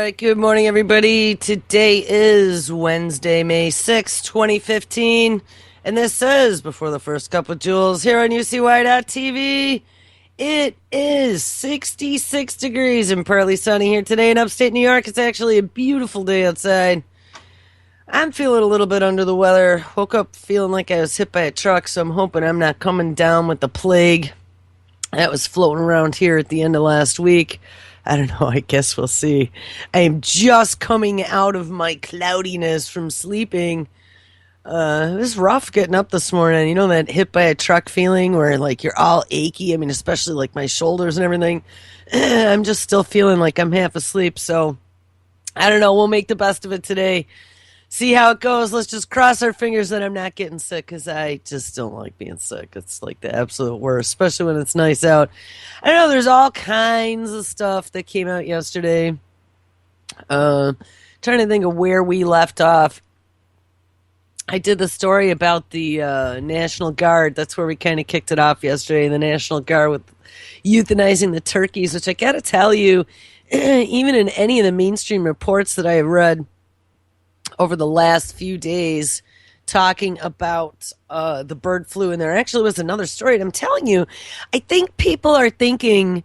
right, good morning, everybody. Today is Wednesday, May 6th, 2015, and this is Before the First Cup with Jules here on UCY.TV. It is 66 degrees and partly sunny here today in upstate New York. It's actually a beautiful day outside. I'm feeling a little bit under the weather. Woke up feeling like I was hit by a truck, so I'm hoping I'm not coming down with the plague that was floating around here at the end of last week. I don't know. I guess we'll see. I am just coming out of my cloudiness from sleeping. It was rough getting up this morning. You know that hit by a truck feeling where like you're all achy? I mean, especially like my shoulders and everything. I'm just still feeling like I'm half asleep. So I don't know. We'll make the best of it today. See how it goes. Let's just cross our fingers that I'm not getting sick because I just don't like being sick. It's like the absolute worst, especially when it's nice out. I know there's all kinds of stuff that came out yesterday. Trying to think of where we left off. I did the story about the National Guard. That's where we kind of kicked it off yesterday. The National Guard with euthanizing the turkeys, which I got to tell you, even in any of the mainstream reports that I have read over the last few days talking about the bird flu, and there actually was another story. And I'm telling you, I think people are thinking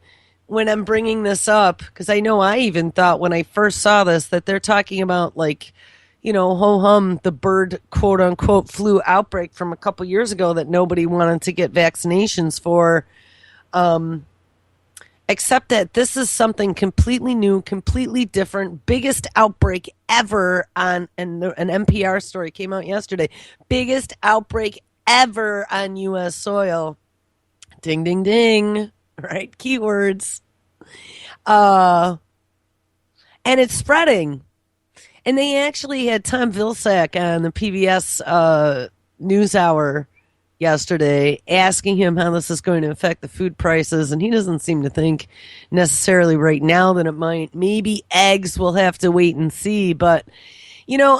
when I'm bringing this up, because I know I even thought when I first saw this that they're talking about like, you know, ho-hum, the bird quote-unquote flu outbreak from a couple years ago that nobody wanted to get vaccinations for. Except that this is something completely new, completely different, biggest outbreak ever on, and an NPR story came out yesterday, biggest outbreak ever on U.S. soil. Ding, ding, ding, right? Keywords. And it's spreading. And they actually had Tom Vilsack on the PBS NewsHour yesterday asking him how this is going to affect the food prices, and he doesn't seem to think necessarily right now that it might. Maybe eggs, will have to wait and see, but you know,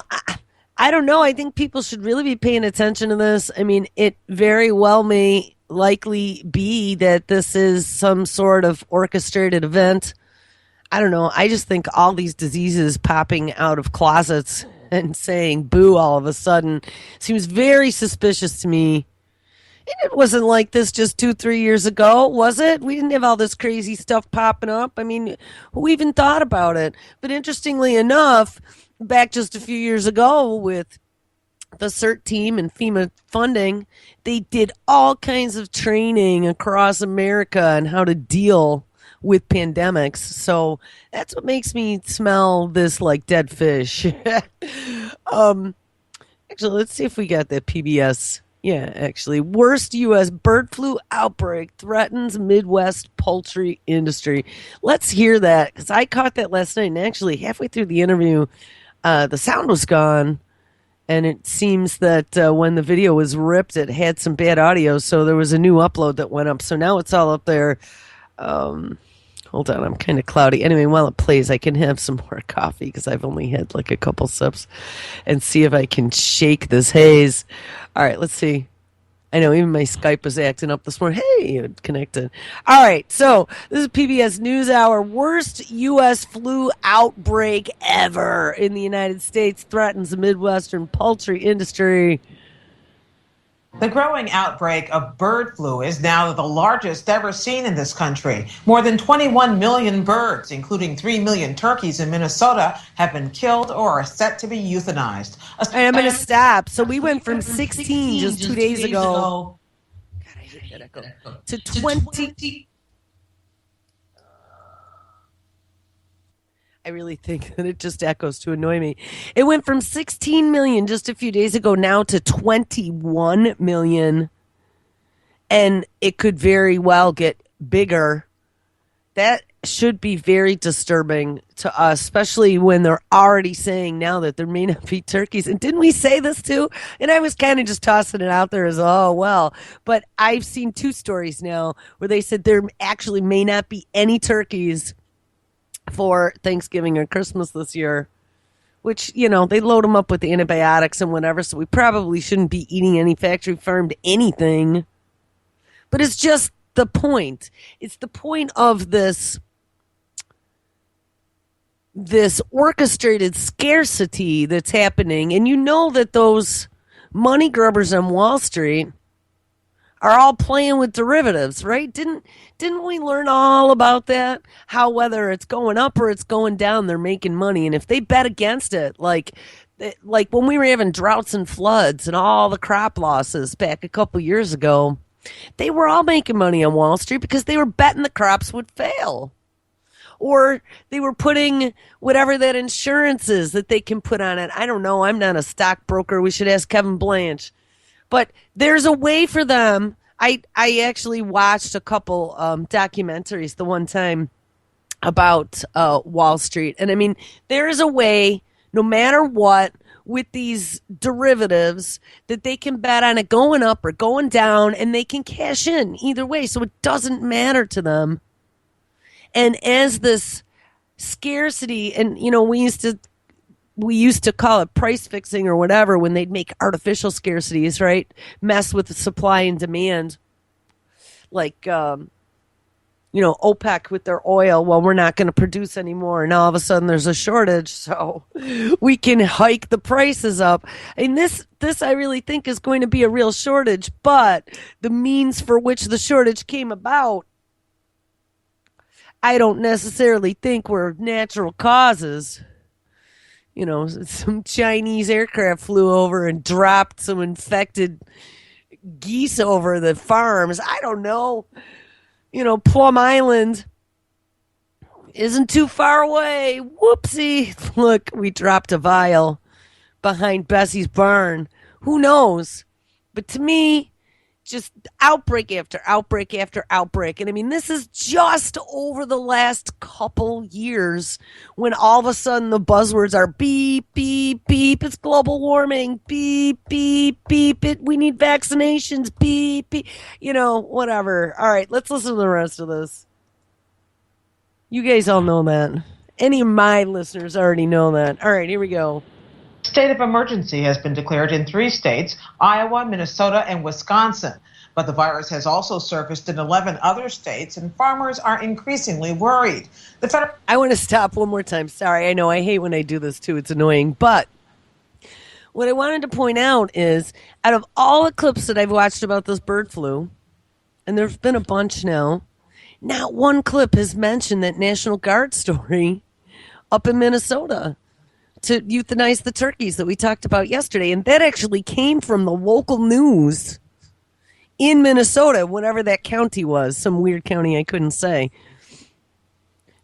I don't know. I think people should really be paying attention to this. I mean, it very well may likely be that this is some sort of orchestrated event. I don't know. I just think all these diseases popping out of closets and saying boo all of a sudden seems very suspicious to me. It wasn't like this just 2-3 years ago, was it? We didn't have all this crazy stuff popping up. I mean, who even thought about it? But interestingly enough, back just a few years ago with the CERT team and FEMA funding, they did all kinds of training across America on how to deal with pandemics. So that's what makes me smell this like dead fish. Actually, let's see if we got the PBS. Yeah, actually, worst U.S. bird flu outbreak threatens Midwest poultry industry. Let's hear that, because I caught that last night, and actually, halfway through the interview, the sound was gone, and it seems that when the video was ripped, it had some bad audio, so there was a new upload that went up, so now it's all up there. Hold on, I'm kind of cloudy. Anyway, while it plays, I can have some more coffee because I've only had like a couple sips and see if I can shake this haze. All right, let's see. I know even my Skype was acting up this morning. Hey, it connected. All right, so this is PBS NewsHour. Worst U.S. flu outbreak ever in the United States threatens the Midwestern poultry industry. The growing outbreak of bird flu is now the largest ever seen in this country. More than 21 million birds, including 3 million turkeys in Minnesota, have been killed or are set to be euthanized. I'm going to stop. So we went from 16 just 2 days ago. God, I hate that echo. To 20. I really think that it just echoes to annoy me. It went from 16 million just a few days ago now to 21 million. And it could very well get bigger. That should be very disturbing to us, especially when they're already saying now that there may not be turkeys. And didn't we say this too? And I was kind of just tossing it out there as, oh, well. But I've seen 2 stories now where they said there actually may not be any turkeys for Thanksgiving or Christmas this year, which, you know, they load them up with antibiotics and whatever, so we probably shouldn't be eating any factory farmed anything. But it's just the point. It's the point of this this orchestrated scarcity that's happening. And you know that those money grubbers on Wall Street are all playing with derivatives, right? Didn't we learn all about that? How whether it's going up or it's going down, they're making money. And if they bet against it, like when we were having droughts and floods and all the crop losses back a couple years ago, they were all making money on Wall Street because they were betting the crops would fail. Or they were putting whatever that insurance is that they can put on it. I don't know. I'm not a stockbroker. We should ask Kevin Blanche. But there's a way for them. I actually watched a couple documentaries the one time about Wall Street. And I mean, there is a way, no matter what, with these derivatives that they can bet on it going up or going down and they can cash in either way. So it doesn't matter to them. And as this scarcity, and we used to call it price fixing or whatever when they'd make artificial scarcities, right? Mess with the supply and demand, like OPEC with their oil. Well, we're not going to produce anymore, and all of a sudden there's a shortage, so we can hike the prices up. And this I really think is going to be a real shortage, but the means for which the shortage came about, I don't necessarily think were natural causes. Some Chinese aircraft flew over and dropped some infected geese over the farms. I don't know. Plum Island isn't too far away. Whoopsie. Look, we dropped a vial behind Bessie's barn. Who knows? But to me, just outbreak after outbreak after outbreak. And I mean, this is just over the last couple years when all of a sudden the buzzwords are beep, beep, beep. It's global warming. Beep, beep, beep. We need vaccinations. Beep, beep. Whatever. All right, let's listen to the rest of this. You guys all know that. Any of my listeners already know that. All right, here we go. State of emergency has been declared in 3 states, Iowa, Minnesota, and Wisconsin. But the virus has also surfaced in 11 other states, and farmers are increasingly worried. I want to stop one more time. Sorry, I know I hate when I do this too. It's annoying. But what I wanted to point out is, out of all the clips that I've watched about this bird flu, and there's been a bunch now, not one clip has mentioned that National Guard story up in Minnesota to euthanize the turkeys that we talked about yesterday. And that actually came from the local news in Minnesota, whatever that county was, some weird county I couldn't say.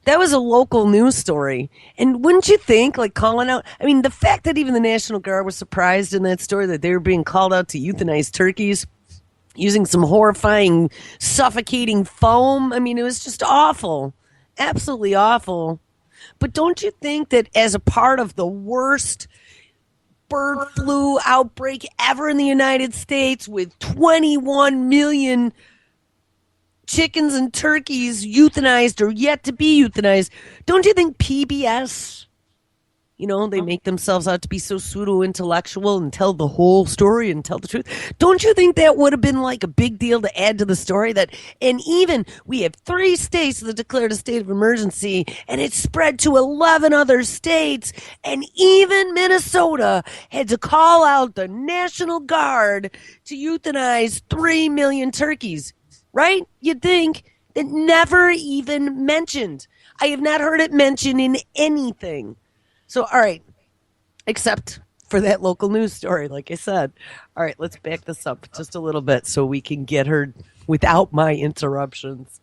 That was a local news story. And wouldn't you think, like, calling out, I mean, the fact that even the National Guard was surprised in that story that they were being called out to euthanize turkeys using some horrifying, suffocating foam. I mean, it was just awful. Absolutely awful. But don't you think that as a part of the worst bird flu outbreak ever in the United States, with 21 million chickens and turkeys euthanized or yet to be euthanized, don't you think PBS, they make themselves out to be so pseudo-intellectual and tell the whole story and tell the truth? Don't you think that would have been like a big deal to add to the story? And even we have 3 states that declared a state of emergency, and it spread to 11 other states, and even Minnesota had to call out the National Guard to euthanize 3 million turkeys, right? You'd think that never even mentioned. I have not heard it mentioned in anything. So, all right, except for that local news story, like I said. All right, let's back this up just a little bit so we can get her without my interruptions.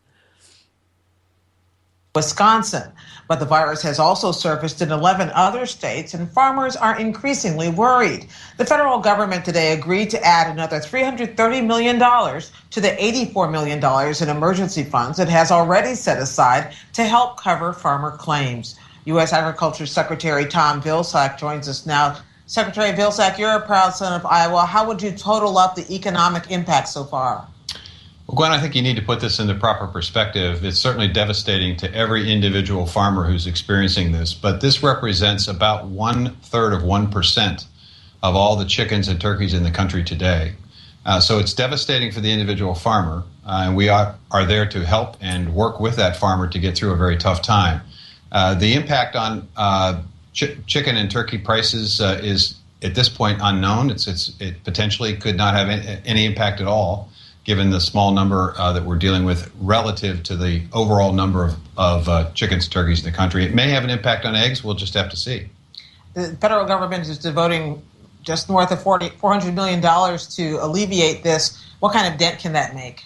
Wisconsin. But the virus has also surfaced in 11 other states, and farmers are increasingly worried. The federal government today agreed to add another $330 million to the $84 million in emergency funds it has already set aside to help cover farmer claims. U.S. Agriculture Secretary Tom Vilsack joins us now. Secretary Vilsack, you're a proud son of Iowa. How would you total up the economic impact so far? Well, Gwen, I think you need to put this into proper perspective. It's certainly devastating to every individual farmer who's experiencing this, but this represents about 1/3 of 1% of all the chickens and turkeys in the country today. So it's devastating for the individual farmer, and we are there to help and work with that farmer to get through a very tough time. The impact on chicken and turkey prices is at this point unknown. It potentially could not have any impact at all, given the small number that we're dealing with relative to the overall number of chickens and turkeys in the country. It may have an impact on eggs. We'll just have to see. The federal government is devoting just north of $400 million to alleviate this. What kind of dent can that make?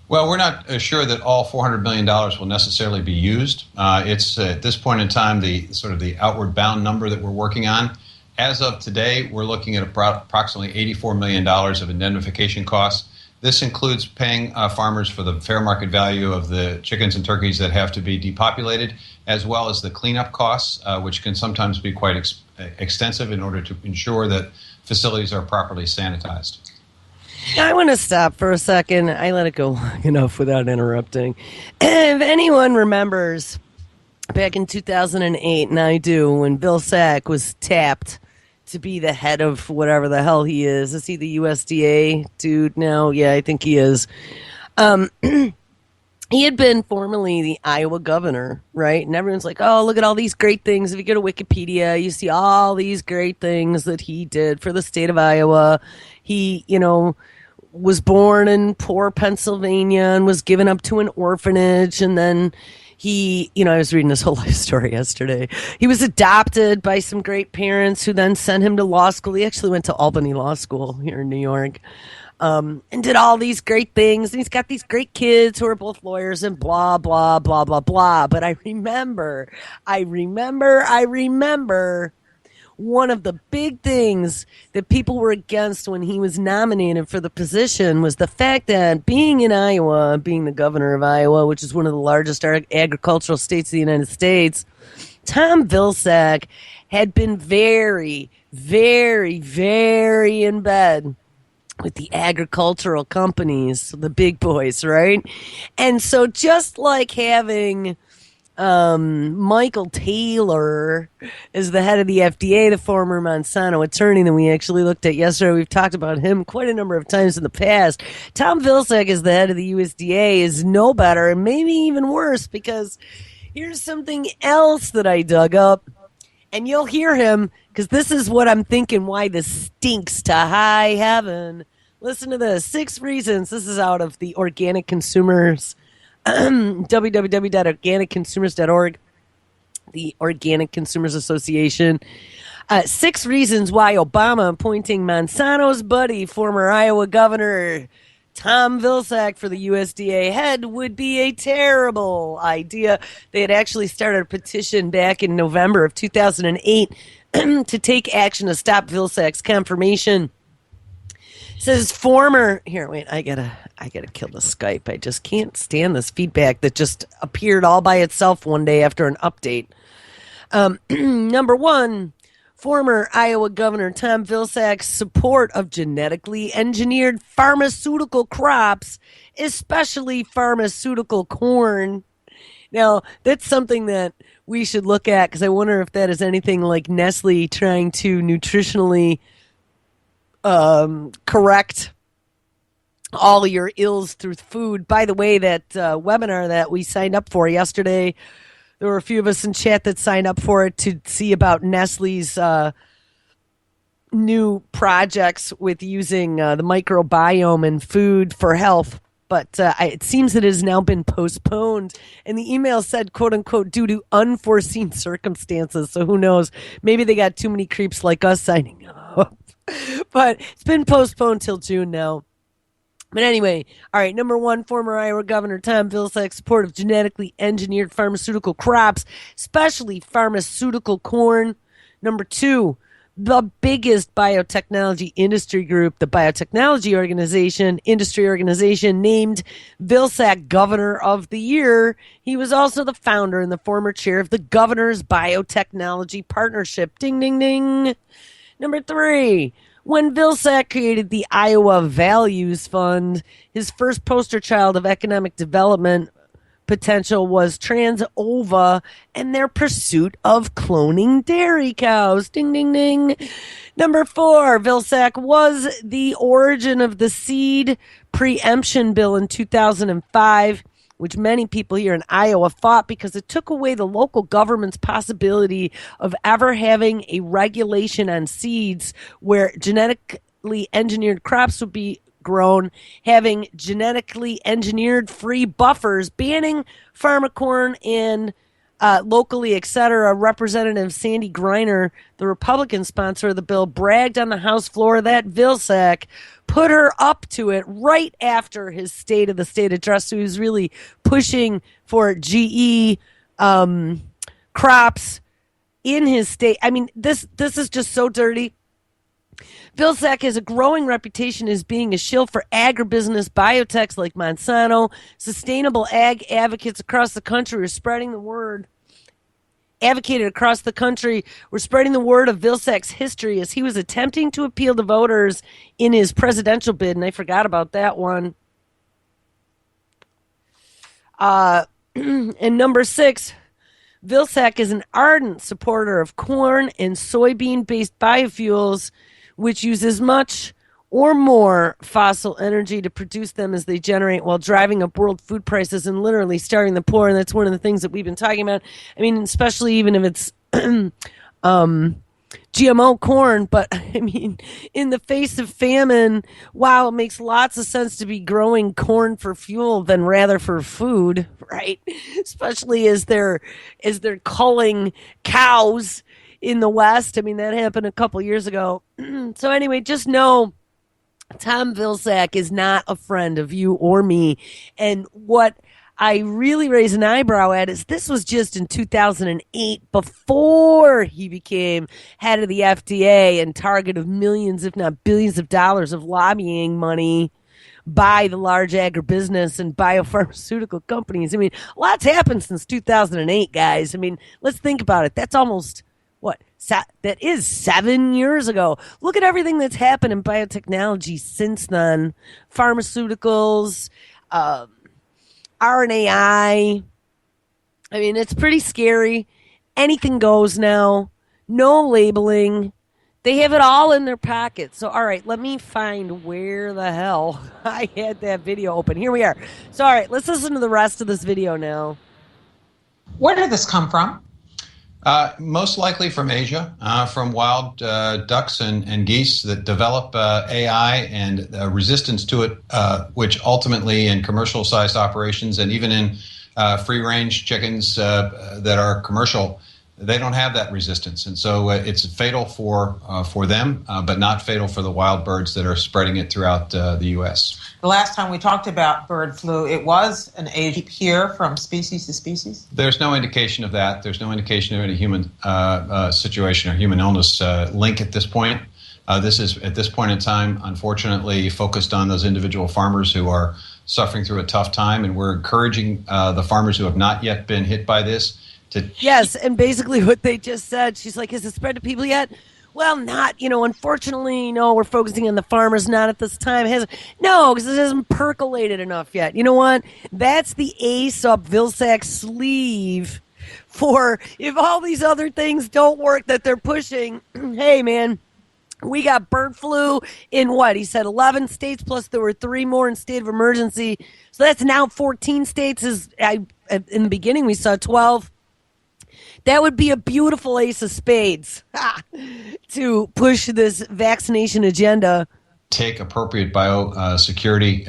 Well, we're not sure that all $400 million will necessarily be used. It's at this point in time the outward bound number that we're working on. As of today, we're looking at approximately $84 million of indemnification costs. This includes paying farmers for the fair market value of the chickens and turkeys that have to be depopulated, as well as the cleanup costs, which can sometimes be quite extensive in order to ensure that facilities are properly sanitized. I want to stop for a second. I let it go long enough without interrupting. If anyone remembers back in 2008, and I do, when Vilsack was tapped to be the head of whatever the hell he is he the USDA dude now? Yeah, I think he is. He had been formerly the Iowa governor, right? And everyone's like, oh, look at all these great things. If you go to Wikipedia, you see all these great things that he did for the state of Iowa. He, was born in poor Pennsylvania and was given up to an orphanage. And then he, I was reading his whole life story yesterday. He was adopted by some great parents who then sent him to law school. He actually went to Albany Law School here in New York. And did all these great things. And he's got these great kids who are both lawyers and blah, blah, blah, blah, blah. But I remember one of the big things that people were against when he was nominated for the position was the fact that being in Iowa, being the governor of Iowa, which is one of the largest agricultural states of the United States, Tom Vilsack had been very, very, very in bed with the agricultural companies, the big boys, right? And so just like having Michael Taylor is the head of the FDA, the former Monsanto attorney that we actually looked at yesterday. We've talked about him quite a number of times in the past. Tom Vilsack is the head of the USDA is no better and maybe even worse, because here's something else that I dug up, and you'll hear him because this is what I'm thinking why this stinks to high heaven. Listen to this. 6 reasons. This is out of the Organic Consumers www.organicconsumers.org, the Organic Consumers Association. 6 reasons why Obama appointing Monsanto's buddy, former Iowa Governor Tom Vilsack, for the USDA head would be a terrible idea. They had actually started a petition back in November of 2008 to take action to stop Vilsack's confirmation. Says former I gotta kill the Skype. I just can't stand this feedback that just appeared all by itself one day after an update. Number 1, former Iowa Governor Tom Vilsack's support of genetically engineered pharmaceutical crops, especially pharmaceutical corn. Now, that's something that we should look at, because I wonder if that is anything like Nestle trying to nutritionally correct all your ills through food. By the way, that webinar that we signed up for yesterday, there were a few of us in chat that signed up for it to see about Nestle's new projects with using the microbiome in food for health. But it seems that it has now been postponed. And the email said, quote unquote, due to unforeseen circumstances. So who knows? Maybe they got too many creeps like us signing up. But it's been postponed till June now. But anyway, all right, number 1, former Iowa Governor Tom Vilsack's support of genetically engineered pharmaceutical crops, especially pharmaceutical corn. Number 2, the biggest biotechnology industry group, the Biotechnology Industry Organization, named Vilsack Governor of the Year. He was also the founder and the former chair of the Governor's Biotechnology Partnership. Ding, ding, ding. Number 3, when Vilsack created the Iowa Values Fund, his first poster child of economic development potential was TransOva and their pursuit of cloning dairy cows. Ding, ding, ding. Number 4, Vilsack was the origin of the seed preemption bill in 2005, which many people here in Iowa fought because it took away the local government's possibility of ever having a regulation on seeds where genetically engineered crops would be grown, having genetically engineered free buffers, banning farmer corn and locally, etc. Representative Sandy Greiner, the Republican sponsor of the bill, bragged on the House floor that Vilsack put her up to it right after his State of the State address. So he was really pushing for GE crops in his state. I mean, this is just so dirty. Vilsack has a growing reputation as being a shill for agribusiness biotechs like Monsanto. Sustainable ag advocates across the country are spreading the word. Advocated across the country were spreading the word of Vilsack's history as he was attempting to appeal to voters in his presidential bid, and I forgot about that one. And number 6, Vilsack is an ardent supporter of corn and soybean-based biofuels, which use as much or more fossil energy to produce them as they generate while driving up world food prices and literally starving the poor. And that's one of the things that we've been talking about. I mean, especially even if it's GMO corn, but I mean, in the face of famine, wow, it makes lots of sense to be growing corn for fuel than rather for food, right? Especially as they're culling cows in the West. I mean, that happened a couple years ago. So anyway, just know Tom Vilsack is not a friend of you or me. And what I really raise an eyebrow at is this was just in 2008, before he became head of the FDA and target of millions, if not billions of dollars of lobbying money by the large agribusiness and biopharmaceutical companies. I mean, a lot's happened since 2008, guys. I mean, let's think about it. That's almost, that is 7 years ago. Look at everything that's happened in biotechnology since then. Pharmaceuticals, RNAi. I mean, it's pretty scary. Anything goes now. No labeling. They have it all in their pocket. So, all right, let me find where the hell I had that video open. Here we are. So, all right, let's listen to the rest of this video now. Where did this come from? Most likely from Asia, from wild ducks and geese that develop AI and resistance to it, which ultimately in commercial-sized operations and even in free-range chickens that are commercial, they don't have that resistance. And so it's fatal for them, but not fatal for the wild birds that are spreading it throughout the U.S. The last time we talked about bird flu, it was an age here from species to species? There's no indication of that. There's no indication of any human situation or human illness link at this point. This is, at this point in time, unfortunately, focused on those individual farmers who are suffering through a tough time, and we're encouraging the farmers who have not yet been hit by this to... Yes, and basically what they just said, she's like, has it spread to people yet? Well, not, unfortunately, we're focusing on the farmers, not at this time. No, because it hasn't percolated enough yet. You know what? That's the ace up Vilsack's sleeve for if all these other things don't work that they're pushing. Hey, man, we got bird flu in what? He said 11 states, plus there were 3 more in state of emergency. So that's now 14 states. In the beginning, we saw 12. That would be a beautiful ace of spades to push this vaccination agenda. Take appropriate biosecurity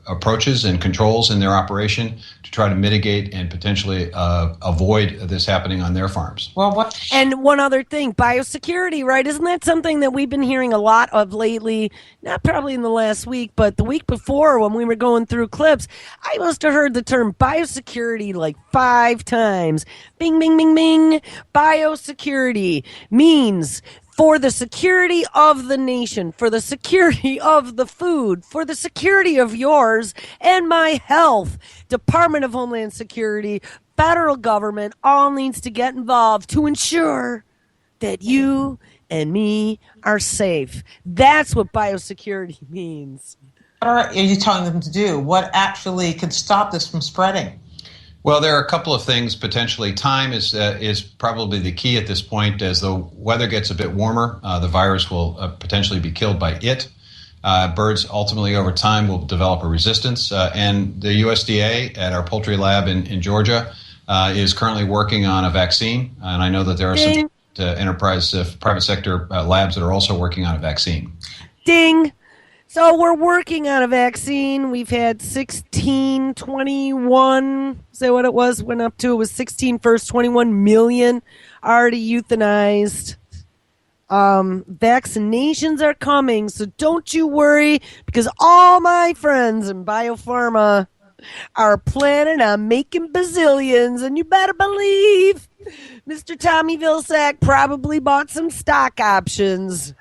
approaches and controls in their operation to try to mitigate and potentially avoid this happening on their farms. Well, what? And one other thing, biosecurity, right? Isn't that something that we've been hearing a lot of lately? Not probably in the last week, but the week before when we were going through clips, I must have heard the term biosecurity like 5 times. Bing, bing, bing, bing. Biosecurity means for the security of the nation, for the security of the food, for the security of yours and my health. Department of Homeland Security, federal government, all needs to get involved to ensure that you and me are safe. That's what biosecurity means. What are you telling them to do? What actually could stop this from spreading? Well, there are a couple of things potentially. Time is probably the key at this point. As the weather gets a bit warmer, the virus will potentially be killed by it. Birds ultimately over time will develop a resistance. And the USDA at our poultry lab in Georgia is currently working on a vaccine. And I know that there are some enterprise private sector labs that are also working on a vaccine. Ding. So we're working on a vaccine. We've had 16, 21, say what it was, went up to, it was 16 first, 21 million already euthanized. Vaccinations are coming, so don't you worry, because all my friends in biopharma are planning on making bazillions, and you better believe Mr. Tommy Vilsack probably bought some stock options.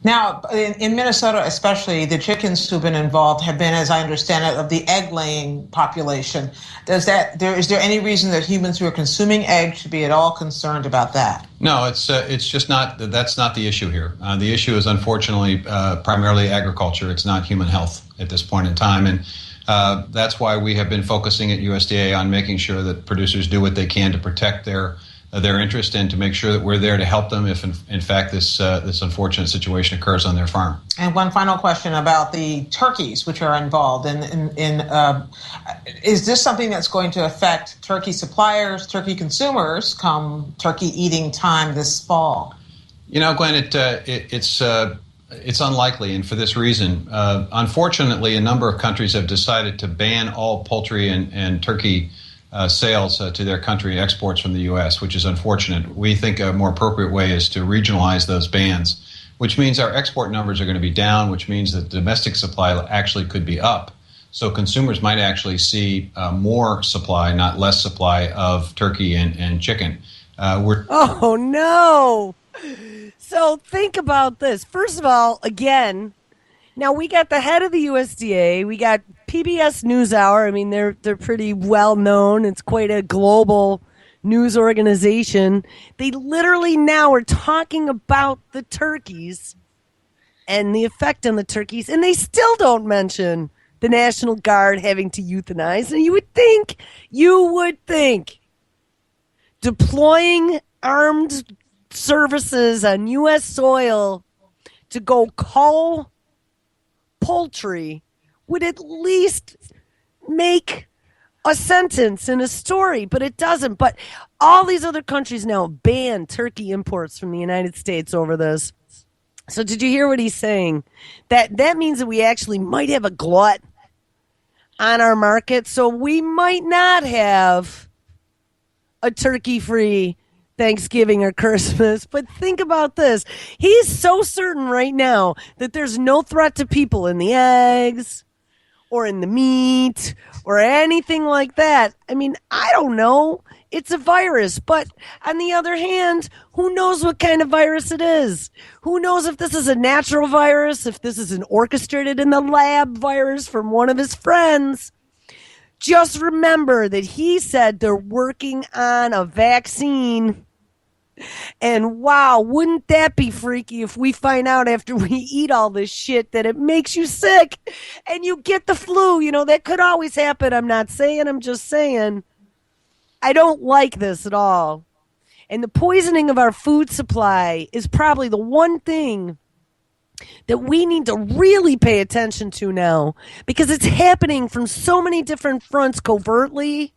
Now, in Minnesota especially, the chickens who've been involved have been, as I understand it, of the egg-laying population. Is there any reason that humans who are consuming eggs should be at all concerned about that? No, it's just not. That's not the issue here. The issue is unfortunately primarily agriculture. It's not human health at this point in time, and that's why we have been focusing at USDA on making sure that producers do what they can to protect their interest and to make sure that we're there to help them if, in fact, this unfortunate situation occurs on their farm. And one final question about the turkeys which are involved. Is this something that's going to affect turkey suppliers, turkey consumers come turkey eating time this fall? You know, Glenn, it's unlikely, and for this reason. Unfortunately, a number of countries have decided to ban all poultry and turkey sales to their country, exports from the U.S., which is unfortunate. We think a more appropriate way is to regionalize those bans, which means our export numbers are going to be down, which means that domestic supply actually could be up. So consumers might actually see more supply, not less supply of turkey and chicken. Oh, no. So think about this. First of all, again, now we got the head of the USDA, we got PBS NewsHour. I mean, they're pretty well known. It's quite a global news organization. They literally now are talking about the turkeys and the effect on the turkeys, and they still don't mention the National Guard having to euthanize. And you would think deploying armed services on U.S. soil to go cull poultry would at least make a sentence in a story, but it doesn't. But all these other countries now ban turkey imports from the United States over this. So did you hear what he's saying? That means that we actually might have a glut on our market, so we might not have a turkey-free Thanksgiving or Christmas. But think about this. He's so certain right now that there's no threat to people in the eggs or in the meat or anything like that. I mean, I don't know. It's a virus. But on the other hand, who knows what kind of virus it is? Who knows if this is a natural virus, if this is an orchestrated in the lab virus from one of his friends? Just remember that he said they're working on a vaccine. And wow, wouldn't that be freaky if we find out after we eat all this shit that it makes you sick and you get the flu? You know, that could always happen. I'm not saying, I'm just saying. I don't like this at all. And the poisoning of our food supply is probably the one thing that we need to really pay attention to now, because it's happening from so many different fronts covertly,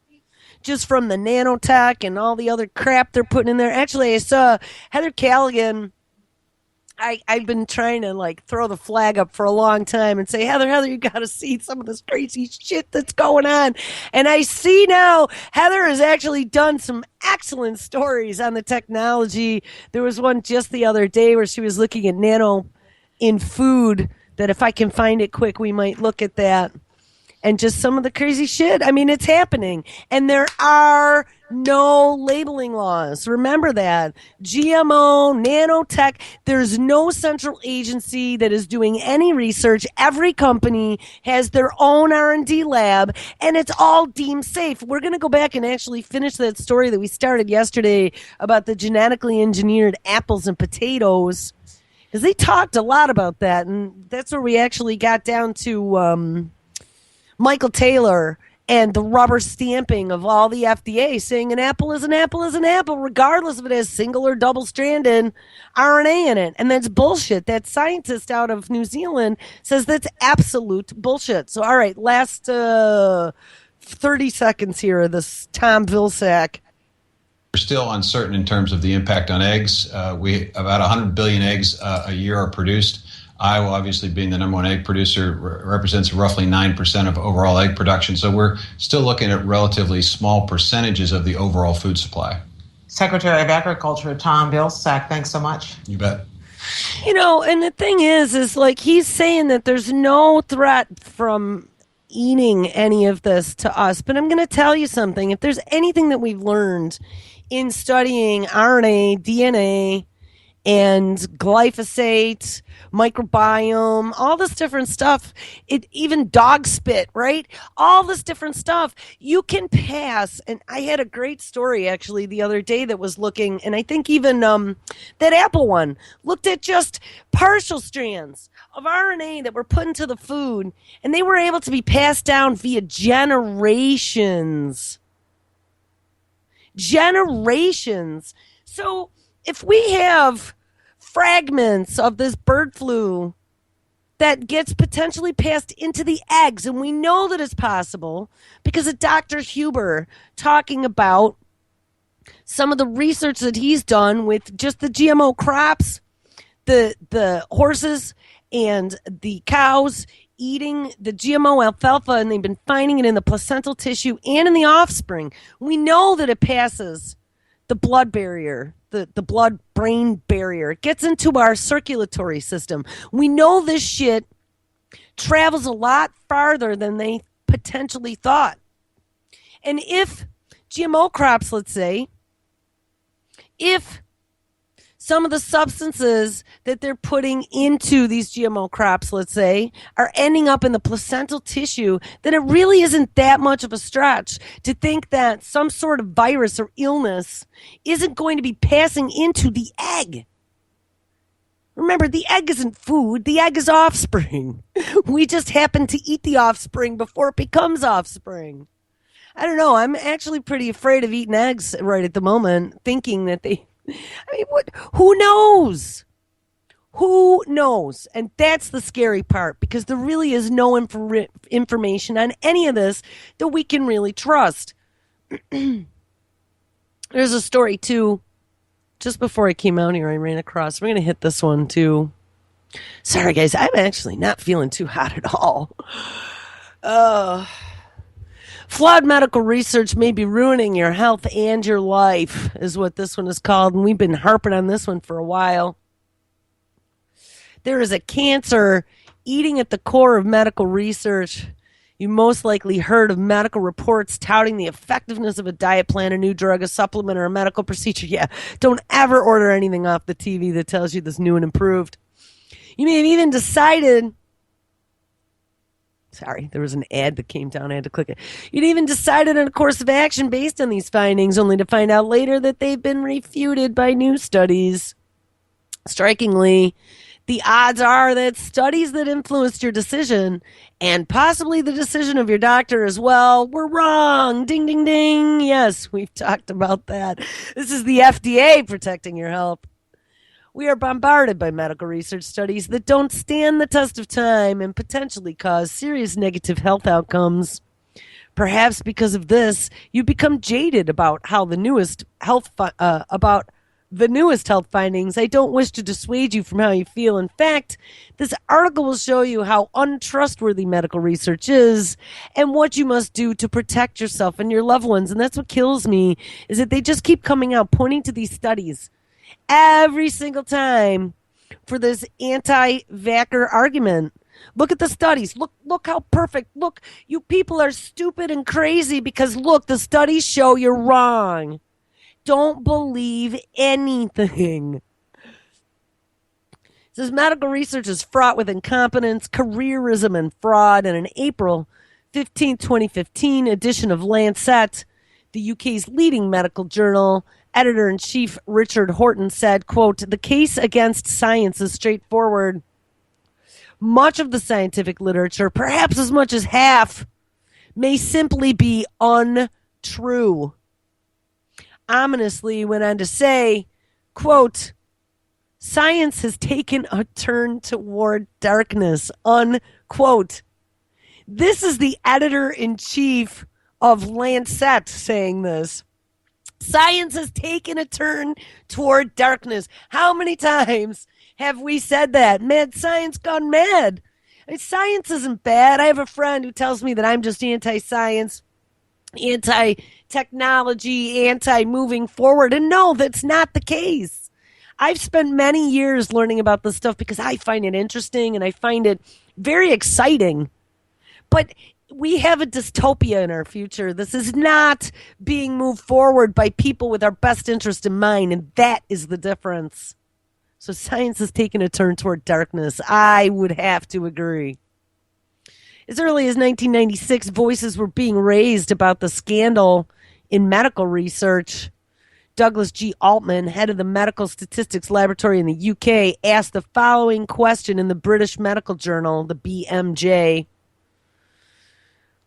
just from the nanotech and all the other crap they're putting in there. Actually, I saw Heather Callaghan. I've been trying to throw the flag up for a long time and say, Heather, you got to see some of this crazy shit that's going on. And I see now Heather has actually done some excellent stories on the technology. There was one just the other day where she was looking at nano in food, that if I can find it quick, we might look at that. And just some of the crazy shit. I mean, it's happening. And there are no labeling laws. Remember that. GMO, nanotech, there's no central agency that is doing any research. Every company has their own R&D lab, and it's all deemed safe. We're going to go back and actually finish that story that we started yesterday about the genetically engineered apples and potatoes, because they talked a lot about that. And that's where we actually got down to Michael Taylor and the rubber stamping of all the FDA saying an apple is an apple is an apple, regardless if it has single or double stranded RNA in it. And that's bullshit. That scientist out of New Zealand says that's absolute bullshit. So, all right, last 30 seconds here of this Tom Vilsack. We're still uncertain in terms of the impact on eggs. We about 100 billion eggs a year are produced. Iowa, obviously being the number one egg producer, represents roughly 9% of overall egg production. So we're still looking at relatively small percentages of the overall food supply. Secretary of Agriculture Tom Vilsack, thanks so much. You bet. You know, and the thing is like he's saying that there's no threat from eating any of this to us. But I'm going to tell you something. If there's anything that we've learned in studying RNA, DNA, and glyphosate, microbiome, all this different stuff, even dog spit, right? All this different stuff, you can pass. And I had a great story actually the other day that was looking, and I think even that Apple one looked at just partial strands of RNA that were put into the food, and they were able to be passed down via generations. So if we have fragments of this bird flu that gets potentially passed into the eggs, and we know that it's possible because of Dr. Huber talking about some of the research that he's done with just the GMO crops, the horses and the cows eating the GMO alfalfa, and they've been finding it in the placental tissue and in the offspring. We know that it passes the blood barrier, the blood-brain barrier. It gets into our circulatory system. We know this shit travels a lot farther than they potentially thought. And if GMO crops, let's say, if some of the substances that they're putting into these GMO crops, let's say, are ending up in the placental tissue, then it really isn't that much of a stretch to think that some sort of virus or illness isn't going to be passing into the egg. Remember, the egg isn't food. The egg is offspring. We just happen to eat the offspring before it becomes offspring. I don't know. I'm actually pretty afraid of eating eggs right at the moment, thinking that who knows? Who knows? And that's the scary part, because there really is no information on any of this that we can really trust. There's a story, too. Just before I came out here, I ran across. We're going to hit this one, too. Sorry, guys. I'm actually not feeling too hot at all. Flawed medical research may be ruining your health and your life, is what this one is called. And we've been harping on this one for a while. There is a cancer eating at the core of medical research. You most likely heard of medical reports touting the effectiveness of a diet plan, a new drug, a supplement, or a medical procedure. Yeah, don't ever order anything off the TV that tells you this new and improved. You may have even decided... Sorry, there was an ad that came down. I had to click it. You'd even decided on a course of action based on these findings, only to find out later that they've been refuted by new studies. Strikingly, the odds are that studies that influenced your decision, and possibly the decision of your doctor as well, were wrong. Ding, ding, ding. Yes, we've talked about that. This is the FDA protecting your health. We are bombarded by medical research studies that don't stand the test of time and potentially cause serious negative health outcomes. Perhaps because of this, you become jaded about the newest health findings. I don't wish to dissuade you from how you feel. In fact, this article will show you how untrustworthy medical research is and what you must do to protect yourself and your loved ones. And that's what kills me, is that they just keep coming out, pointing to these studies every single time for this anti-vaxxer argument. Look at the studies. Look how perfect. Look, you people are stupid and crazy because, look, the studies show you're wrong. Don't believe anything. It says medical research is fraught with incompetence, careerism, and fraud. And in April 15, 2015 edition of Lancet, the UK's leading medical journal, editor-in-chief Richard Horton said, quote, "The case against science is straightforward. Much of the scientific literature, perhaps as much as half, may simply be untrue. Ominously went on to say, quote, science has taken a turn toward darkness, unquote. This is the editor-in-chief of Lancet saying this. Science has taken a turn toward darkness. How many times have we said that? Mad science gone mad. I mean, science isn't bad. I have a friend who tells me that I'm just anti-science, anti-technology, anti-moving forward. And no, that's not the case. I've spent many years learning about this stuff because I find it interesting and I find it very exciting. But we have a dystopia in our future. This is not being moved forward by people with our best interest in mind, and that is the difference. So science has taken a turn toward darkness. I would have to agree. As early as 1996, voices were being raised about the scandal in medical research. Douglas G. Altman, head of the Medical Statistics Laboratory in the UK, asked the following question in the British Medical Journal, the BMJ.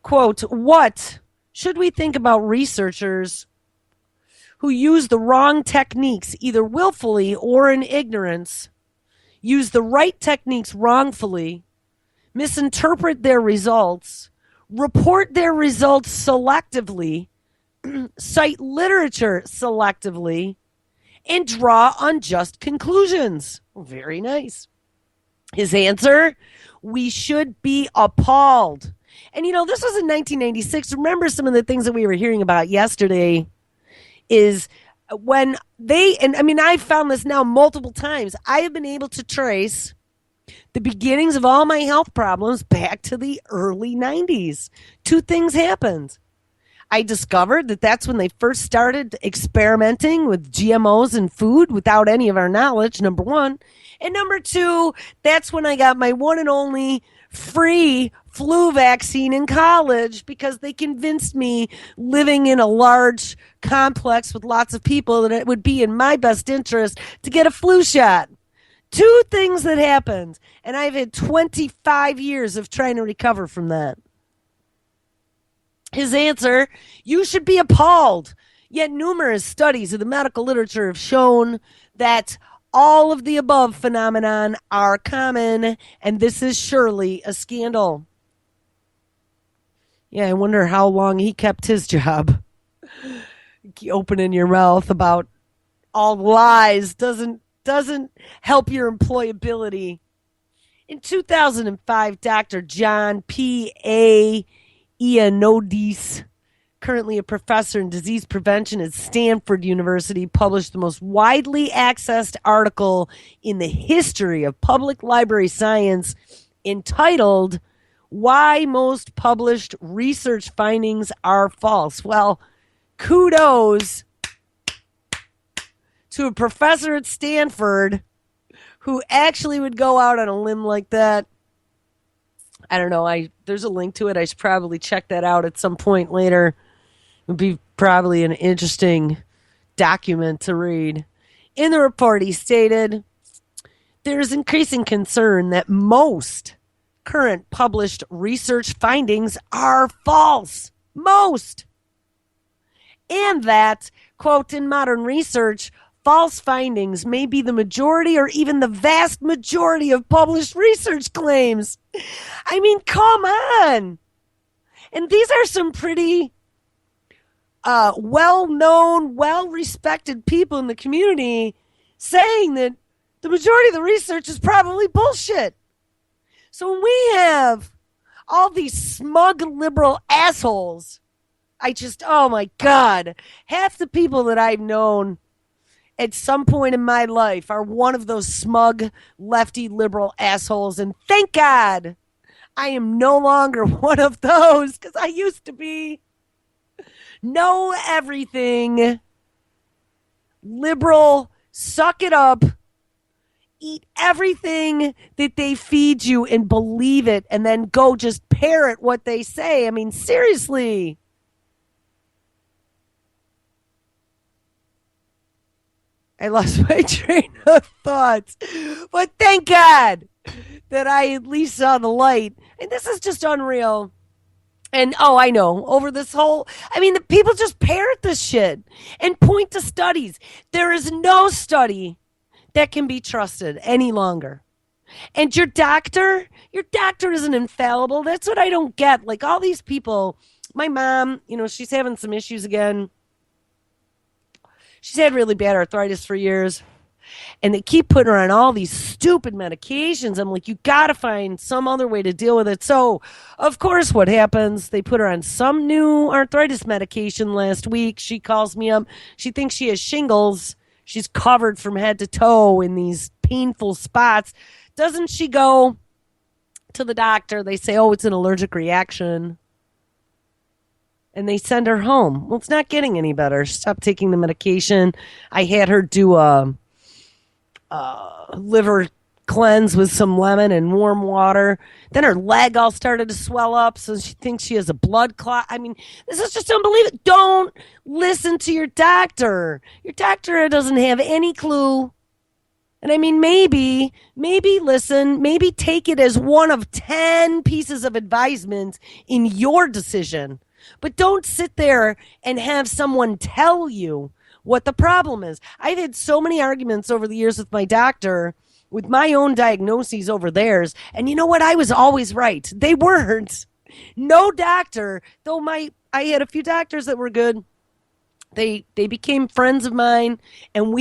Quote, what should we think about researchers who use the wrong techniques, either willfully or in ignorance, use the right techniques wrongfully, misinterpret their results, report their results selectively, cite literature selectively, and draw unjust conclusions? Very nice. His answer, we should be appalled. And, you know, this was in 1996. Remember some of the things that we were hearing about yesterday is when they, and I mean, I've found this now multiple times. I have been able to trace the beginnings of all my health problems back to the early 90s. Two things happened. I discovered that that's when they first started experimenting with GMOs in food without any of our knowledge, number one. And number two, that's when I got my one and only free flu vaccine in college because they convinced me living in a large complex with lots of people that it would be in my best interest to get a flu shot. Two things that happened, and I've had 25 years of trying to recover from that. His answer, you should be appalled. Yet numerous studies of the medical literature have shown that all of the above phenomenon are common, and this is surely a scandal. Yeah, I wonder how long he kept his job. Opening your mouth about all lies doesn't help your employability. In 2005, Dr. John P. A. Ioannidis, currently a professor in disease prevention at Stanford University, published the most widely accessed article in the history of public library science entitled, Why Most Published Research Findings Are False. Well, kudos to a professor at Stanford who actually would go out on a limb like that. I don't know. There's a link to it. I should probably check that out at some point later. It would be probably an interesting document to read. In the report, he stated, there is increasing concern that most current published research findings are false. Most. And that, quote, in modern research, false findings may be the majority or even the vast majority of published research claims. I mean, come on. And these are some pretty well-known, well-respected people in the community saying that the majority of the research is probably bullshit. So when we have all these smug liberal assholes, oh my God, half the people that I've known at some point in my life are one of those smug lefty liberal assholes. And thank God I am no longer one of those, because I used to be. Know everything. Liberal, suck it up. Eat everything that they feed you and believe it, and then go just parrot what they say. I mean, seriously. I lost my train of thought. But thank God that I at least saw the light. And this is just unreal. And oh, I know, over this whole, I mean, the people just parrot this shit and point to studies. There is no study that can be trusted any longer. And your doctor isn't infallible. That's what I don't get. Like all these people, my mom, she's having some issues again. She's had really bad arthritis for years. And they keep putting her on all these stupid medications. I'm like, you got to find some other way to deal with it. So, of course, what happens? They put her on some new arthritis medication last week. She calls me up. She thinks she has shingles. She's covered from head to toe in these painful spots. Doesn't she go to the doctor? They say, oh, it's an allergic reaction. And they send her home. Well, it's not getting any better. Stop taking the medication. I had her do a liver cleanse with some lemon and warm water. Then her leg all started to swell up, so she thinks she has a blood clot. I mean, this is just unbelievable. Don't listen to your doctor. Your doctor doesn't have any clue. And I mean, maybe listen, maybe take it as one of 10 pieces of advisement in your decision. But don't sit there and have someone tell you what the problem is. I've had so many arguments over the years with my doctor, with my own diagnoses over theirs. And you know what? I was always right. They weren't. No doctor, though I had a few doctors that were good. They became friends of mine, and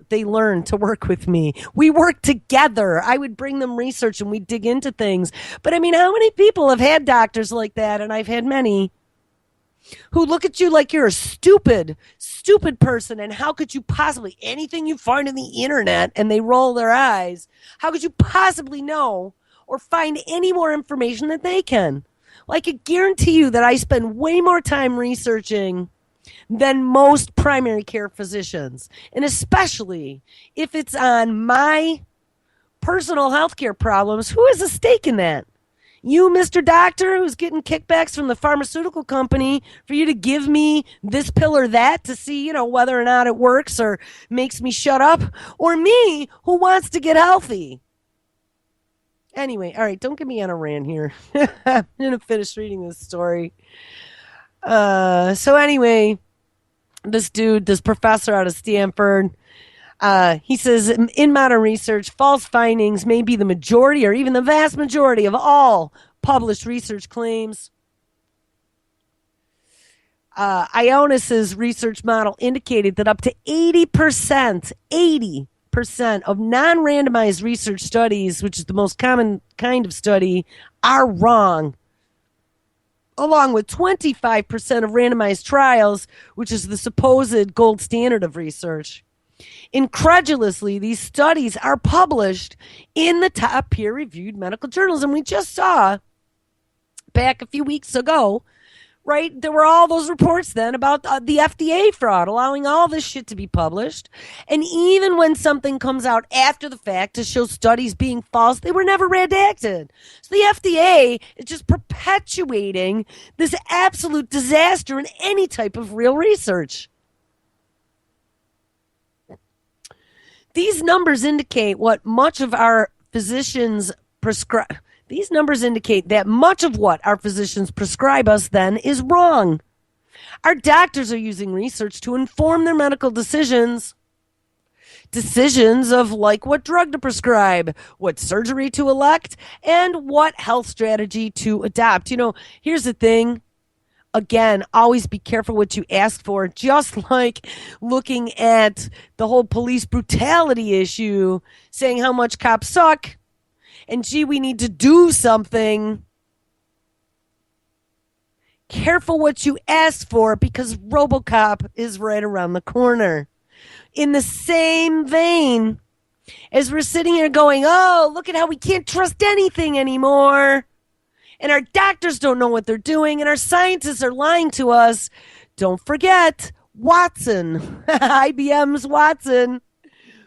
they learned to work with me. We worked together. I would bring them research and we'd dig into things. But I mean, how many people have had doctors like that? And I've had many who look at you like you're a stupid person, and how could you possibly, anything you find in the internet, and they roll their eyes, how could you possibly know or find any more information than they can? Well, I could guarantee you that I spend way more time researching than most primary care physicians, and especially if it's on my personal health care problems. Who has a stake in that? You, Mr. Doctor, who's getting kickbacks from the pharmaceutical company for you to give me this pill or that to see, whether or not it works or makes me shut up, or me, who wants to get healthy. Anyway, all right, don't get me on a rant here. I'm going to finish reading this story. So anyway, this professor out of Stanford, he says, in modern research, false findings may be the majority or even the vast majority of all published research claims. Ionis's research model indicated that up to 80% of non-randomized research studies, which is the most common kind of study, are wrong, along with 25% of randomized trials, which is the supposed gold standard of research. Incredulously, these studies are published in the top peer-reviewed medical journals. And we just saw back a few weeks ago, right, there were all those reports then about the FDA fraud, allowing all this shit to be published. And even when something comes out after the fact to show studies being false, they were never redacted. So the FDA is just perpetuating this absolute disaster in any type of real research. These numbers indicate what much of our physicians prescribe. These numbers indicate that much of what our physicians prescribe us then is wrong. Our doctors are using research to inform their medical decisions. Decisions of like what drug to prescribe, what surgery to elect, and what health strategy to adopt. Here's the thing. Again, always be careful what you ask for, just like looking at the whole police brutality issue, saying how much cops suck, and gee, we need to do something. Careful what you ask for, because RoboCop is right around the corner. In the same vein, as we're sitting here going, oh, look at how we can't trust anything anymore, and our doctors don't know what they're doing, and our scientists are lying to us. Don't forget Watson, IBM's Watson,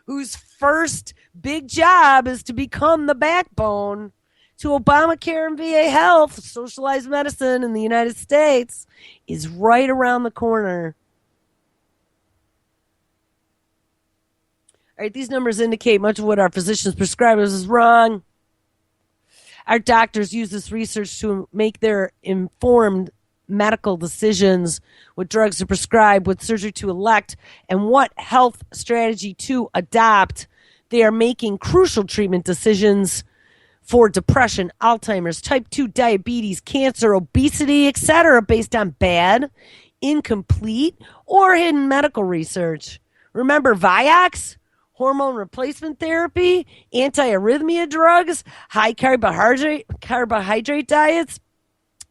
whose first big job is to become the backbone to Obamacare and VA health, socialized medicine in the United States, is right around the corner. All right, these numbers indicate much of what our physicians prescribe us is wrong. Our doctors use this research to make their informed medical decisions, what drugs to prescribe, what surgery to elect, and what health strategy to adopt. They are making crucial treatment decisions for depression, Alzheimer's, type 2 diabetes, cancer, obesity, etc., based on bad, incomplete, or hidden medical research. Remember Vioxx? Hormone replacement therapy, anti-arrhythmia drugs, high carbohydrate diets.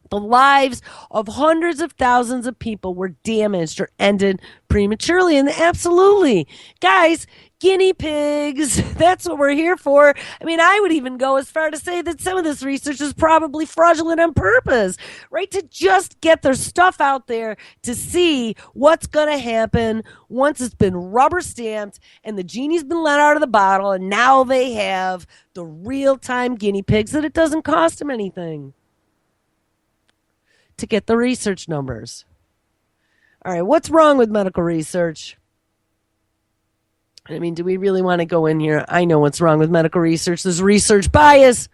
The lives of hundreds of thousands of people were damaged or ended prematurely. And absolutely, guys, guinea pigs, that's what we're here for. I mean, I would even go as far to say that some of this research is probably fraudulent on purpose, right? To just get their stuff out there to see what's going to happen once it's been rubber stamped and the genie's been let out of the bottle, and now they have the real-time guinea pigs that it doesn't cost them anything to get the research numbers. All right, what's wrong with medical research? I mean, do we really want to go in here? I know what's wrong with medical research. There's research bias,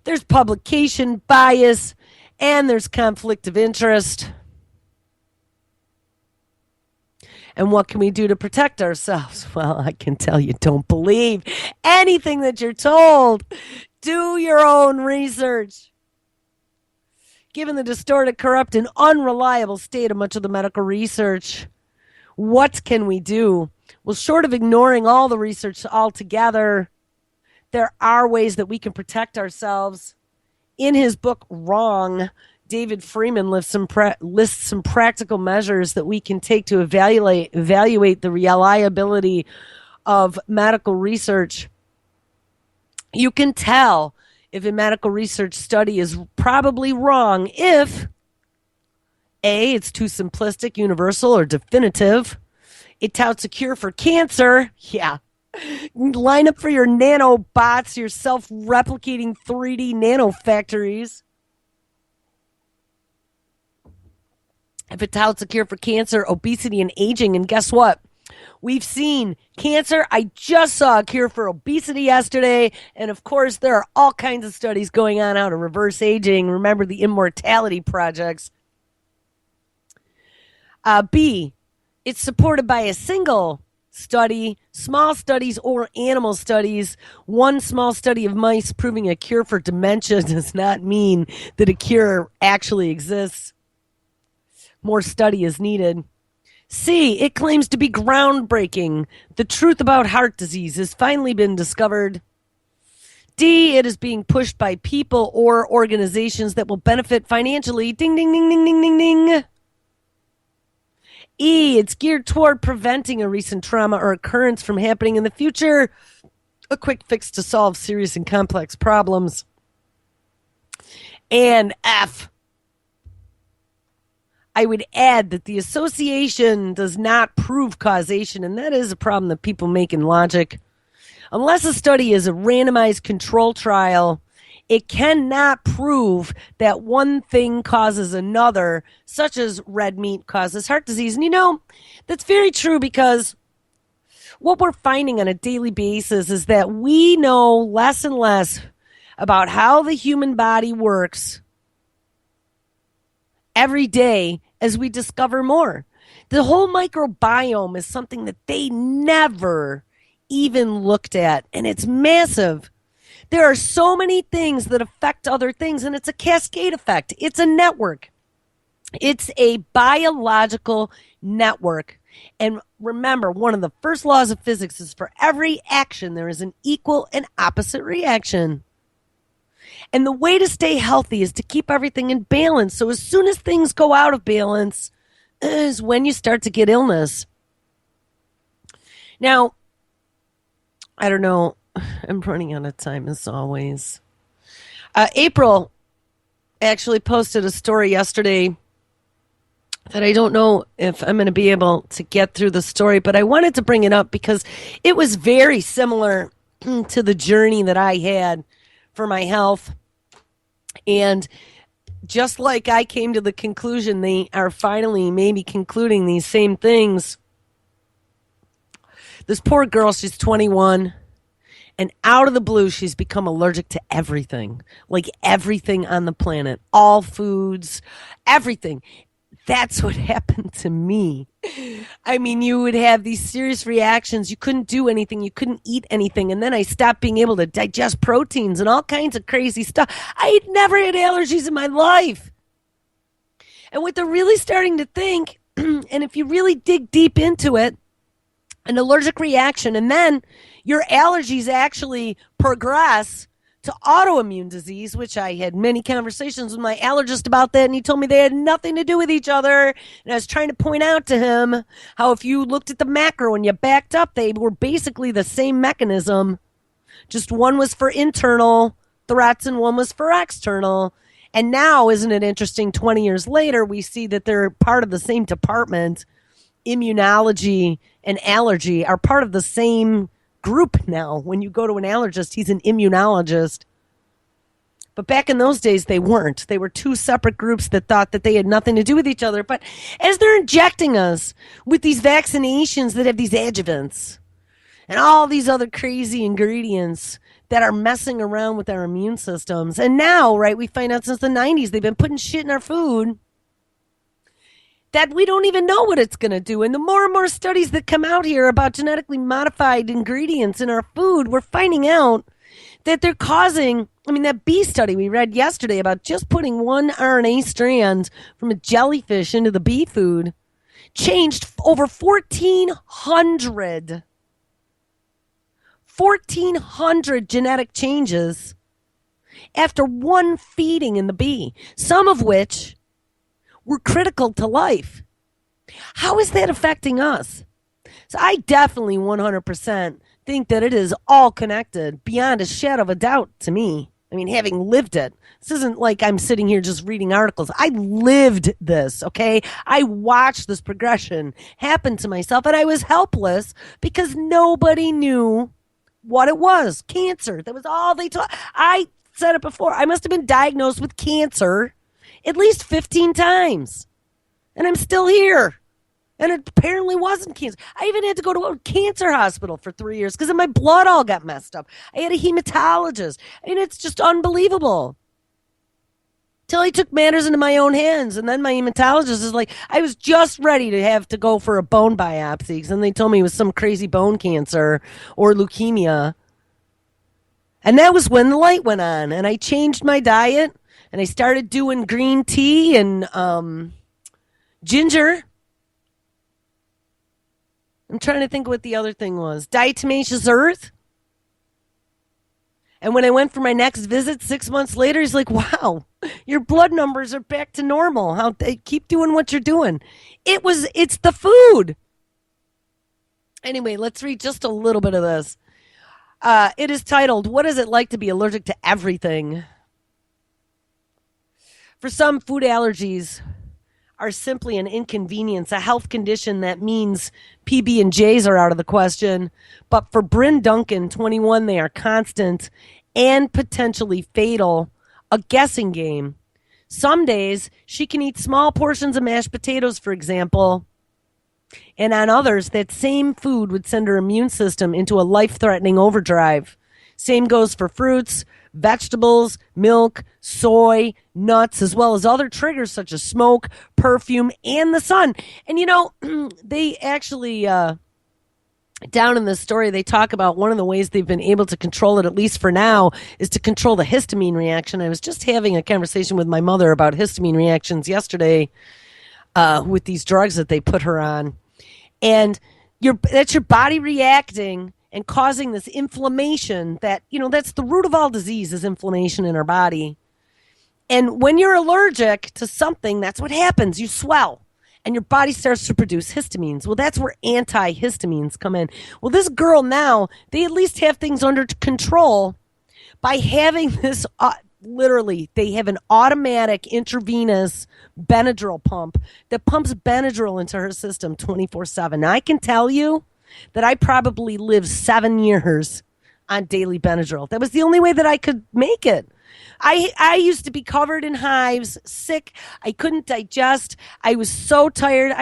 there's publication bias, and there's conflict of interest. And what can we do to protect ourselves? Well, I can tell you, don't believe anything that you're told. Do your own research. Given the distorted, corrupt, and unreliable state of much of the medical research, what can we do? Well, short of ignoring all the research altogether, there are ways that we can protect ourselves. In his book, Wrong, David Freeman lists some practical measures that we can take to evaluate the reliability of medical research. You can tell if a medical research study is probably wrong if A, it's too simplistic, universal, or definitive. It touts a cure for cancer. Yeah. Line up for your nanobots, your self-replicating 3D nanofactories. If it touts a cure for cancer, obesity, and aging, and guess what? We've seen cancer. I just saw a cure for obesity yesterday. And of course, there are all kinds of studies going on how to reverse aging. Remember the immortality projects. B, it's supported by a single study, small studies, or animal studies. One small study of mice proving a cure for dementia does not mean that a cure actually exists. More study is needed. C, it claims to be groundbreaking. The truth about heart disease has finally been discovered. D, it is being pushed by people or organizations that will benefit financially. Ding, ding, ding, ding, ding, ding, ding. E, it's geared toward preventing a recent trauma or occurrence from happening in the future. A quick fix to solve serious and complex problems. And F, I would add that the association does not prove causation, and that is a problem that people make in logic. Unless a study is a randomized control trial, it cannot prove that one thing causes another, such as red meat causes heart disease. And you know, that's very true, because what we're finding on a daily basis is that we know less and less about how the human body works every day as we discover more. The whole microbiome is something that they never even looked at, and it's massive. There are so many things that affect other things, and it's a cascade effect. It's a network. It's a biological network. And remember, one of the first laws of physics is for every action, there is an equal and opposite reaction. And the way to stay healthy is to keep everything in balance. So as soon as things go out of balance is when you start to get illness. Now, I don't know. I'm running out of time as always. April actually posted a story yesterday that I don't know if I'm going to be able to get through the story, but I wanted to bring it up because it was very similar to the journey that I had for my health. And just like I came to the conclusion, they are finally maybe concluding these same things. This poor girl, she's 21, and out of the blue, she's become allergic to everything, like everything on the planet, all foods, everything. That's what happened to me. I mean, you would have these serious reactions. You couldn't do anything. You couldn't eat anything. And then I stopped being able to digest proteins and all kinds of crazy stuff. I had never had allergies in my life. And what they're really starting to think, and if you really dig deep into it, an allergic reaction, and then your allergies actually progress to autoimmune disease, which I had many conversations with my allergist about that, and he told me they had nothing to do with each other. And I was trying to point out to him how if you looked at the macro and you backed up, they were basically the same mechanism. Just one was for internal threats and one was for external. And now, isn't it interesting, 20 years later, we see that they're part of the same department. Immunology and allergy are part of the same group now. When you go to an allergist, he's an immunologist. But back in those days, they weren't. They were two separate groups that thought that they had nothing to do with each other. But as they're injecting us with these vaccinations that have these adjuvants and all these other crazy ingredients that are messing around with our immune systems. And now, right, we find out since the 90s, they've been putting shit in our food that we don't even know what it's going to do. And the more and more studies that come out here about genetically modified ingredients in our food, we're finding out that they're causing, I mean, that bee study we read yesterday about just putting one RNA strand from a jellyfish into the bee food changed over 1,400 genetic changes after one feeding in the bee, some of which were critical to life. How is that affecting us? So I definitely 100% think that it is all connected beyond a shadow of a doubt to me. I mean, having lived it, this isn't like I'm sitting here just reading articles. I lived this, okay? I watched this progression happen to myself, and I was helpless because nobody knew what it was. Cancer. That was all they taught. I said it before. I must have been diagnosed with cancer at least 15 times. And I'm still here. And it apparently wasn't cancer. I even had to go to a cancer hospital for 3 years because my blood all got messed up. I had a hematologist. I mean, it's just unbelievable. Till I took matters into my own hands. And then my hematologist is like, I was just ready to have to go for a bone biopsy. And they told me it was some crazy bone cancer or leukemia. And that was when the light went on. And I changed my diet. And I started doing green tea and ginger. I'm trying to think what the other thing was. Diatomaceous earth. And when I went for my next visit 6 months later, he's like, wow, your blood numbers are back to normal. How they keep doing what you're doing. It's the food. Anyway, let's read just a little bit of this. It is titled, What is it like to be allergic to everything? For some, food allergies are simply an inconvenience, a health condition that means PB&Js are out of the question. But for Bryn Duncan, 21, they are constant and potentially fatal, a guessing game. Some days, she can eat small portions of mashed potatoes, for example, and on others, that same food would send her immune system into a life-threatening overdrive. Same goes for fruits, vegetables, milk, soy, nuts, as well as other triggers such as smoke, perfume, and the sun. And, you know, they actually, down in this story, they talk about one of the ways they've been able to control it, at least for now, is to control the histamine reaction. I was just having a conversation with my mother about histamine reactions yesterday with these drugs that they put her on. And that's your body reacting and causing this inflammation that, you know, that's the root of all disease is inflammation in our body. And when you're allergic to something, that's what happens. You swell and your body starts to produce histamines. Well, that's where antihistamines come in. Well, this girl now, they at least have things under control by having this, literally, they have an automatic intravenous Benadryl pump that pumps Benadryl into her system 24/7. Now, I can tell you that I probably lived 7 years on daily Benadryl. That was the only way that I could make it. I used to be covered in hives, sick. I couldn't digest. I was so tired.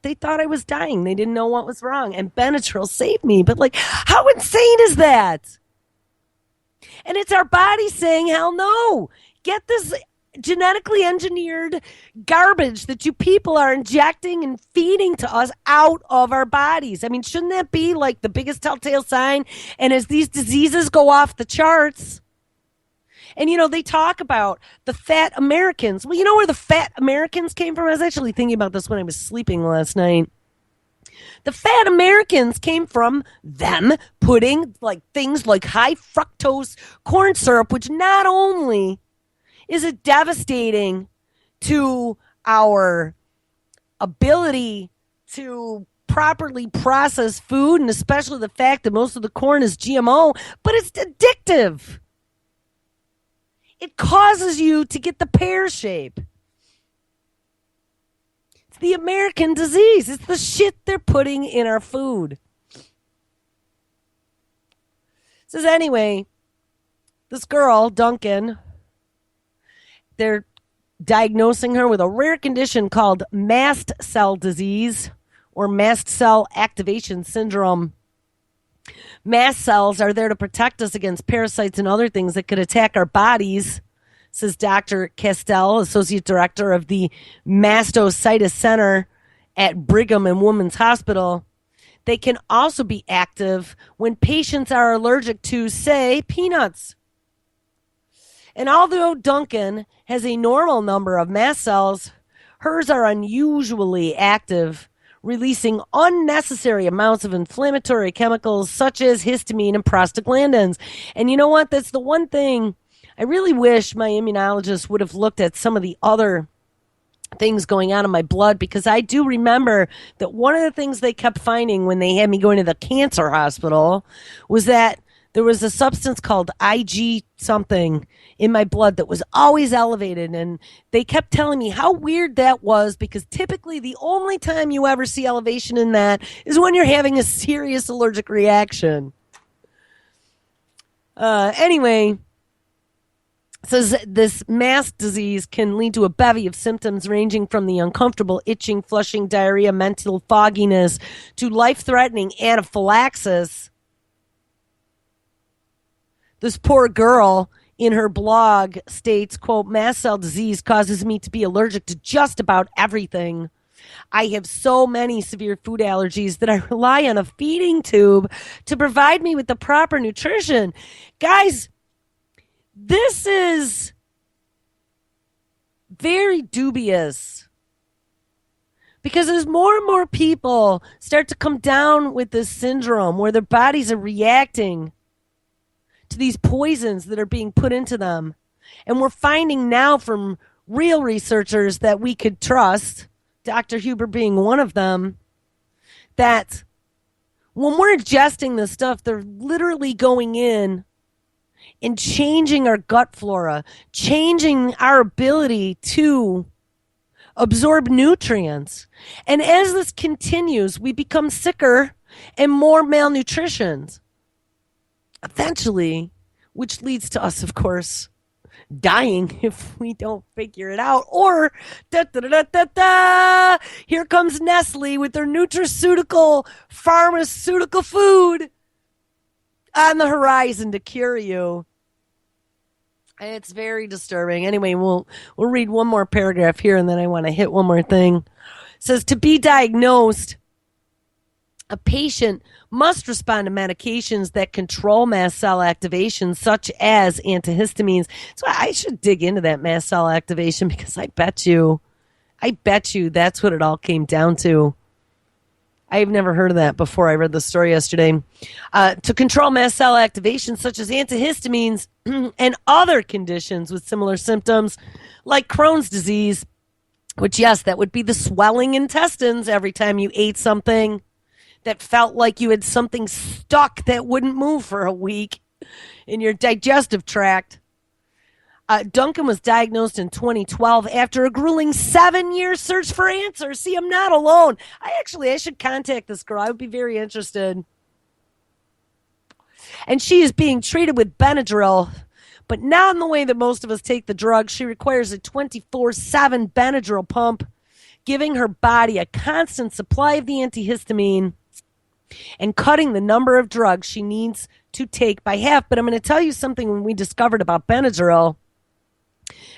They thought I was dying. They didn't know what was wrong. And Benadryl saved me. But like, how insane is that? And it's our body saying, hell no. Get this genetically engineered garbage that you people are injecting and feeding to us out of our bodies. I mean, shouldn't that be like the biggest telltale sign? And as these diseases go off the charts, and they talk about the fat Americans. Well, you know where the fat Americans came from? I was actually thinking about this when I was sleeping last night. The fat Americans came from them putting like things like high fructose corn syrup, which not only is it devastating to our ability to properly process food, and especially the fact that most of the corn is GMO, but it's addictive. It causes you to get the pear shape. It's the American disease. It's the shit they're putting in our food. It says anyway, this girl, Duncan, they're diagnosing her with a rare condition called mast cell disease or mast cell activation syndrome. Mast cells are there to protect us against parasites and other things that could attack our bodies, says Dr. Castell, Associate Director of the Mastocytosis Center at Brigham and Women's Hospital. They can also be active when patients are allergic to, say, peanuts. And although Duncan has a normal number of mast cells, hers are unusually active, releasing unnecessary amounts of inflammatory chemicals such as histamine and prostaglandins. And you know what? That's the one thing I really wish my immunologist would have looked at some of the other things going on in my blood, because I do remember that one of the things they kept finding when they had me going to the cancer hospital was that there was a substance called IG something in my blood that was always elevated. And they kept telling me how weird that was, because typically the only time you ever see elevation in that is when you're having a serious allergic reaction. Anyway, it says this mast disease can lead to a bevy of symptoms ranging from the uncomfortable itching, flushing, diarrhea, mental fogginess to life-threatening anaphylaxis. This poor girl in her blog states, quote, mast cell disease causes me to be allergic to just about everything. I have so many severe food allergies that I rely on a feeding tube to provide me with the proper nutrition. Guys, this is very dubious, because as more and more people start to come down with this syndrome where their bodies are reacting to these poisons that are being put into them. And we're finding now from real researchers that we could trust, Dr. Huber being one of them, that when we're ingesting this stuff, they're literally going in and changing our gut flora, changing our ability to absorb nutrients. And as this continues, we become sicker and more malnutrition. Eventually, which leads to us, of course, dying if we don't figure it out. Or, here comes Nestle with their nutraceutical, pharmaceutical food on the horizon to cure you. It's very disturbing. Anyway, we'll read one more paragraph here, and then I want to hit one more thing. It says, to be diagnosed, a patient must respond to medications that control mast cell activation, such as antihistamines. So I should dig into that mast cell activation, because I bet you that's what it all came down to. I've never heard of that before I read the story yesterday. To control mast cell activation, such as antihistamines and other conditions with similar symptoms, like Crohn's disease, which, yes, that would be the swelling intestines every time you ate something that felt like you had something stuck that wouldn't move for a week in your digestive tract. Duncan was diagnosed in 2012 after a grueling 7-year search for answers. See, I'm not alone. I should contact this girl. I would be very interested. And she is being treated with Benadryl, but not in the way that most of us take the drug. She requires a 24/7 Benadryl pump, giving her body a constant supply of the antihistamine and cutting the number of drugs she needs to take by half. But I'm going to tell you something when we discovered about Benadryl.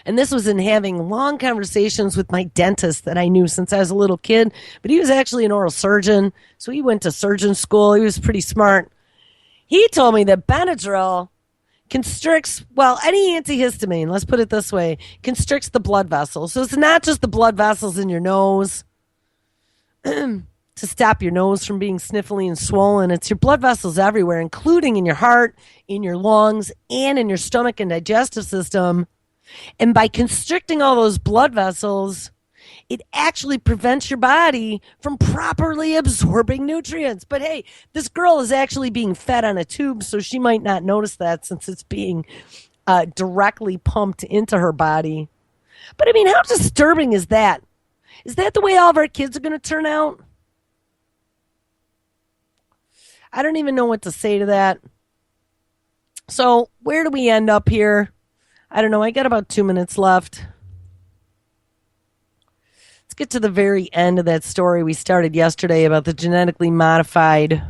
And this was in having long conversations with my dentist that I knew since I was a little kid. But he was actually an oral surgeon. So he went to surgeon school. He was pretty smart. He told me that Benadryl constricts, well, any antihistamine, let's put it this way, constricts the blood vessels. So it's not just the blood vessels in your nose to stop your nose from being sniffly and swollen. It's your blood vessels everywhere, including in your heart, in your lungs, and in your stomach and digestive system. And by constricting all those blood vessels, it actually prevents your body from properly absorbing nutrients. But hey, this girl is actually being fed on a tube, so she might not notice that since it's being directly pumped into her body. But I mean, how disturbing is that? Is that the way all of our kids are going to turn out? I don't even know what to say to that. So where do we end up here? I don't know. I got about 2 minutes left. Let's get to the very end of that story we started yesterday about the genetically modified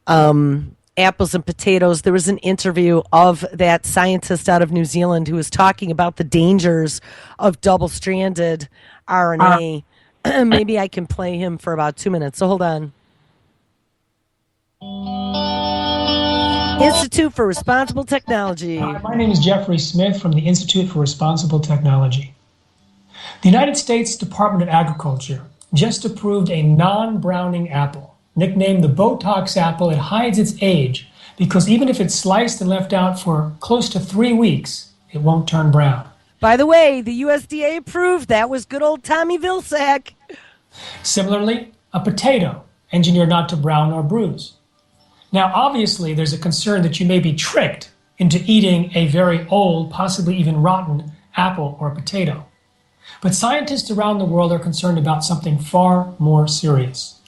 apples and potatoes. There was an interview of that scientist out of New Zealand who was talking about the dangers of double-stranded RNA. Maybe I can play him for about 2 minutes. So hold on. Institute for Responsible Technology. Hi, my name is Jeffrey Smith from the Institute for Responsible Technology. The United States Department of Agriculture just approved a non-browning apple, nicknamed the Botox apple. It hides its age because even if it's sliced and left out for close to 3 weeks, it won't turn brown. By the way, the USDA approved. That was good old Tommy Vilsack. Similarly, a potato, engineered not to brown or bruise. Now, obviously, there's a concern that you may be tricked into eating a very old, possibly even rotten apple or potato. But scientists around the world are concerned about something far more serious.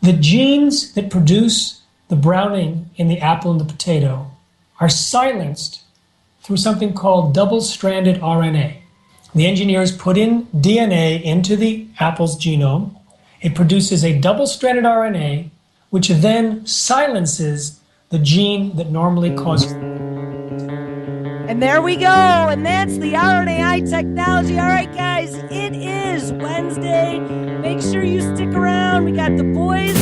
The genes that produce the browning in the apple and the potato are silenced through something called double-stranded RNA. The engineers put in DNA into the apple's genome. It produces a double-stranded RNA which then silences the gene that normally causes. And there we go. And that's the RNAi technology. All right, guys, it is Wednesday. Make sure you stick around. We got the boys